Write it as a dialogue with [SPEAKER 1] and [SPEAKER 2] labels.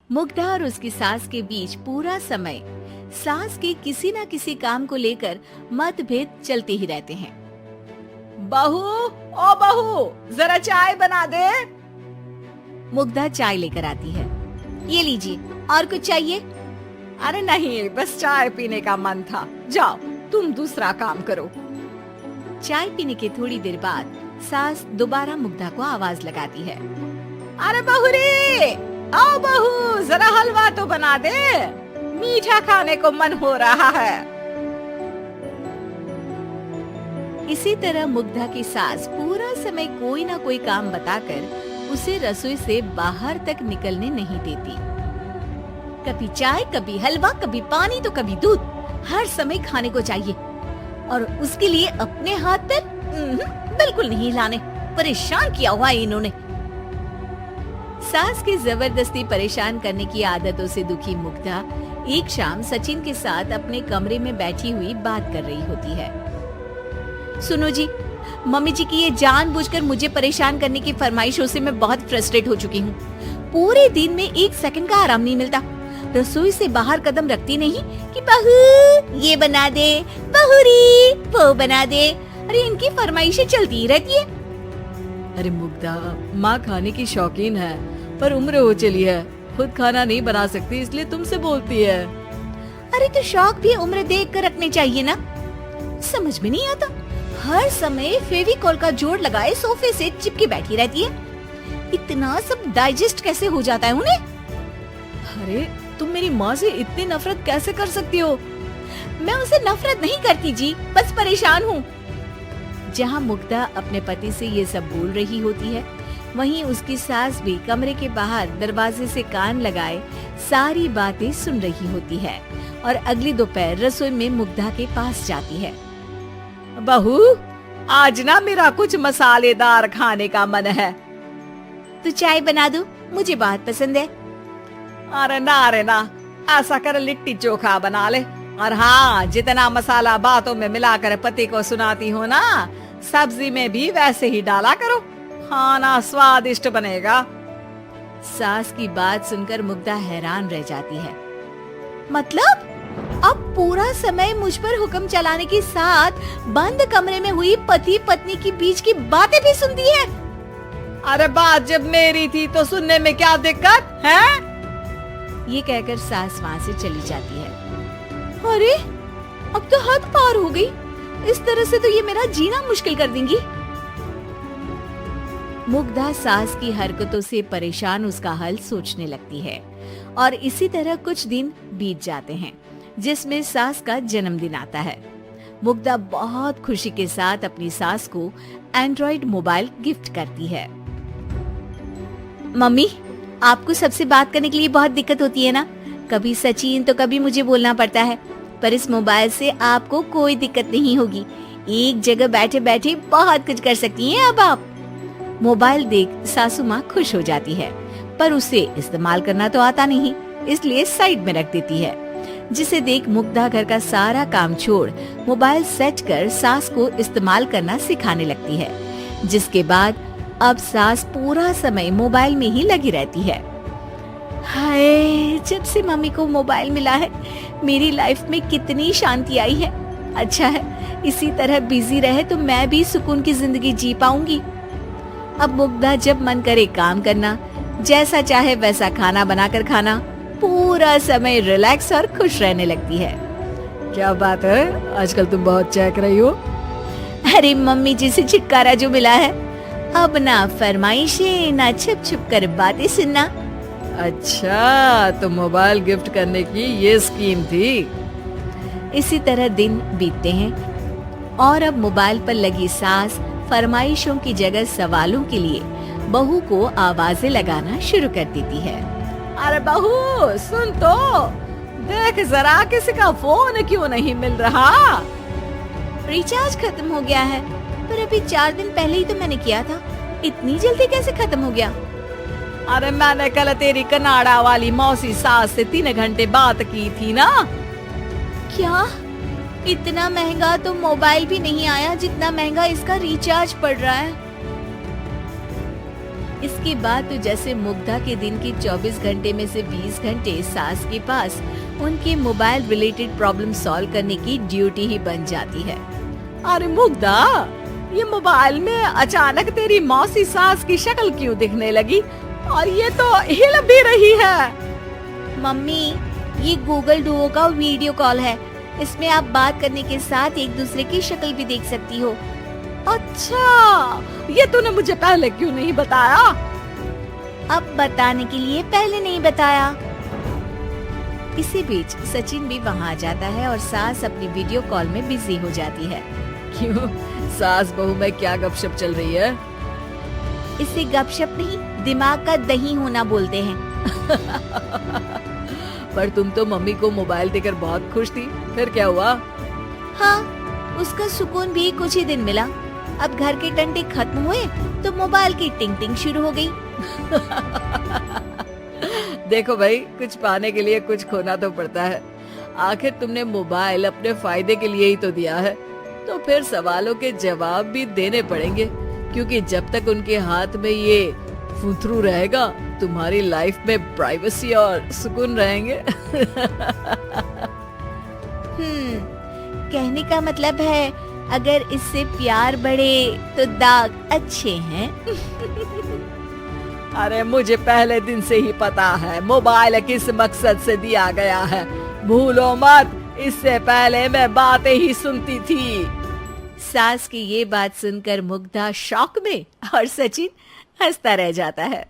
[SPEAKER 1] मुग्धा और उसकी सास के बीच पूरा समय सास के किसी न किसी काम को लेकर मतभेद चलते ही रहते हैं।
[SPEAKER 2] बहू, ओ बहू, जरा चाय बना दे।
[SPEAKER 1] मुग्धा चाय लेकर आती है। ये लीजिए, और कुछ चाहिए?
[SPEAKER 2] अरे नहीं, बस चाय पीने का मन था। जाओ, तुम दूसरा काम करो।
[SPEAKER 1] चाय पीने के थोड़ी देर बाद सास दोबारा मुग्धा को आवाज लगाती है।
[SPEAKER 2] अरे बहू रे, आओ बहू, जरा हलवा तो बना दे, मीठा खाने को मन हो रहा है।
[SPEAKER 1] इसी तरह मुग्धा की सास पूरा समय कोई ना कोई काम बताकर उसे रसोई से बाहर तक निकलने नहीं देती। कभी चाय, कभी हलवा, कभी पानी तो कभी दूध, हर समय खाने को चाहिए और उसके लिए अपने हाथ पर बिल्कुल नहीं हिलाने। परेशान किया हुआ है इन्होंने। सास की जबरदस्ती परेशान करने की आदतों से दुखी मुग्धा एक शाम सचिन के साथ अपने कमरे में बैठी हुई बात कर रही होती है। सुनो जी, मम्मी जी की ये जानबूझकर मुझे परेशान करने की फरमाइशों से मैं बहुत फ्रस्ट्रेट हो चुकी हूँ। पूरे दिन में एक सेकंड का आराम नहीं मिलता। रसोई से बाहर कदम रखती नहीं कि बहू ये बना दे, बहुरी वो बना दे। अरे इनकी फरमाइशें चलती ही रहती है।
[SPEAKER 2] अरे मुग्धा, माँ खाने की शौकीन है, पर उम्र हो चली है, खुद खाना नहीं बना सकती, इसलिए तुमसे बोलती है।
[SPEAKER 1] अरे तो शौक भी उम्र देख कर रखने चाहिए ना। समझ में नहीं आता, हर समय फेविकॉल का जोड़ लगाए सोफे से चिपके बैठी रहती है। इतना सब डाइजेस्ट कैसे हो जाता है उन्हें?
[SPEAKER 2] अरे तुम मेरी माँ से इतनी नफरत कैसे कर सकती हो?
[SPEAKER 1] मैं उसे नफरत नहीं करती जी, बस परेशान हूँ। जहाँ मुग्धा अपने पति से ये सब बोल रही होती है, वहीं उसकी सास भी कमरे के बाहर दरवाजे से कान लगाए सारी बातें सुन रही होती है और अगली दोपहर रसोई में मुग्धा के पास जाती है।
[SPEAKER 2] बहू, आज ना मेरा कुछ मसालेदार खाने का मन है।
[SPEAKER 1] तो चाय बना दो, मुझे बहुत पसंद है।
[SPEAKER 2] अरे ना, ऐसा कर लिट्टी चोखा बना ले। और हाँ, जितना मसाला बातों में मिलाकर पति को सुनाती हो ना, सब्जी में भी वैसे ही डाला करो, खाना स्वादिष्ट बनेगा।
[SPEAKER 1] सास की बात सुनकर मुग्धा हैरान रह जाती है। मतलब अब पूरा समय मुझ पर हुक्म चलाने के साथ बंद कमरे में हुई पति पत्नी की बीच की बातें भी सुनती है।
[SPEAKER 2] अरे बात जब मेरी थी तो सुनने में क्या दिक्कत है?
[SPEAKER 1] ये कहकर सास वहाँ से चली जाती है। अरे अब तो हद पार हो गई, इस तरह से तो ये मेरा जीना मुश्किल कर देंगी। मुग्धा सास की हरकतों से परेशान उसका हल सोचने लगती है और इसी तरह कुछ दिन बीत जाते हैं, जिसमें सास का जन्मदिन आता है। मुग्धा बहुत खुशी के साथ अपनी सास को एंड्रॉइड मोबाइल गिफ्ट करती है। मम्मी, आपको सबसे बात करने के लिए बहुत दिक्कत होती है ना? कभी सचिन तो कभी मुझे बोलना पड़ता है, पर इस मोबाइल से आपको कोई दिक्कत नहीं होगी। एक जगह बैठे बैठे बहुत कुछ कर सकती हैं अब आप। मोबाइल देख सासू माँ खुश हो जाती है, पर उसे इस्तेमाल करना तो आता नहीं, इसलिए साइड में रख देती है। जिसे देख मुग्धा घर का सारा काम छोड़ मोबाइल सेट कर सास को इस्तेमाल करना सिखाने लगती है, जिसके बाद अब सास पूरा समय मोबाइल में ही लगी रहती है। हाय, जब से मम्मी को मोबाइल मिला है मेरी लाइफ में कितनी शांति आई है। अच्छा है, इसी तरह बिजी रहे तो मैं भी सुकून की जिंदगी जी पाऊंगी। अब मुग्धा जब मन करे काम करना, जैसा चाहे वैसा खाना बनाकर खाना, पूरा समय रिलैक्स और खुश रहने लगती है।
[SPEAKER 2] क्या बात है, आजकल तुम बहुत चहक रही हो।
[SPEAKER 1] अरे मम्मी जी से छुटकारा जो मिला है, अब ना फरमाइशें ना छुप छुप कर बातें सुनना।
[SPEAKER 2] अच्छा, तो मोबाइल गिफ्ट करने की ये स्कीम थी।
[SPEAKER 1] इसी तरह दिन बीतते हैं और अब मोबाइल पर लगी सास फरमाइशों की जगह सवालों के लिए बहू को आवाजें लगाना शुरू कर देती है।
[SPEAKER 2] अरे बहू सुन तो, देख जरा किसी का फोन क्यों नहीं मिल रहा?
[SPEAKER 1] रिचार्ज खत्म हो गया है, पर अभी 4 दिन पहले ही तो मैंने किया था, इतनी जल्दी कैसे खत्म हो गया?
[SPEAKER 2] अरे मैंने कल तेरी कनाडा वाली मौसी सास से 3 घंटे बात की थी ना।
[SPEAKER 1] क्या? इतना महंगा तो मोबाइल भी नहीं आया जितना महंगा इसका रिचार्ज पड़ रहा है। इसके बाद तो जैसे मुग्धा के दिन के 24 घंटे में से 20 घंटे सास के पास उनके मोबाइल रिलेटेड प्रॉब्लम सॉल्व करने की ड्यूटी ही बन जाती है।
[SPEAKER 2] अरे मुग्धा, ये मोबाइल में अचानक तेरी मौसी सास की शक्ल क्यों दिखने लगी? और ये तो हिल भी रही है।
[SPEAKER 1] मम्मी, ये गूगल डुओ का वीडियो कॉल है। इसमें आप बात करने के साथ एक दूसरे की शक्ल भी देख सकती हो।
[SPEAKER 2] अच्छा, ये तूने मुझे पहले क्यों नहीं बताया?
[SPEAKER 1] अब बताने के लिए पहले नहीं बताया। इसी बीच सचिन भी वहाँ आ जाता है और सास अपनी वीडियो कॉल में बिजी हो जाती है।
[SPEAKER 2] क्यों, सास बहू में क्या गपशप चल रही है?
[SPEAKER 1] इसे गपशप नहीं, दिमाग का दही होना बोलते हैं।
[SPEAKER 2] पर तुम तो मम्मी को मोबाइल देकर बहुत खुश थी, फिर क्या हुआ?
[SPEAKER 1] हाँ, उसका सुकून भी कुछ ही दिन मिला। अब घर के टंटे खत्म हुए तो मोबाइल की टिंग टिंग शुरू हो गई।
[SPEAKER 2] देखो भाई, कुछ पाने के लिए कुछ खोना तो पड़ता है। आखिर तुमने मोबाइल अपने फायदे के लिए ही तो दिया है, तो फिर सवालों के जवाब भी देने पड़ेंगे, क्योंकि जब तक उनके हाथ में ये फुथरू रहेगा, तुम्हारी लाइफ में प्राइवेसी और सुकून रहेंगे।
[SPEAKER 1] कहने का मतलब है अगर इससे प्यार बढ़े तो दाग अच्छे हैं।
[SPEAKER 2] अरे मुझे पहले दिन से ही पता है मोबाइल किस मकसद से दिया गया है। भूलो मत, इससे पहले मैं बातें ही सुनती थी।
[SPEAKER 1] सास की ये बात सुनकर मुग्धा शॉक में और सचिन हंसता रह जाता है।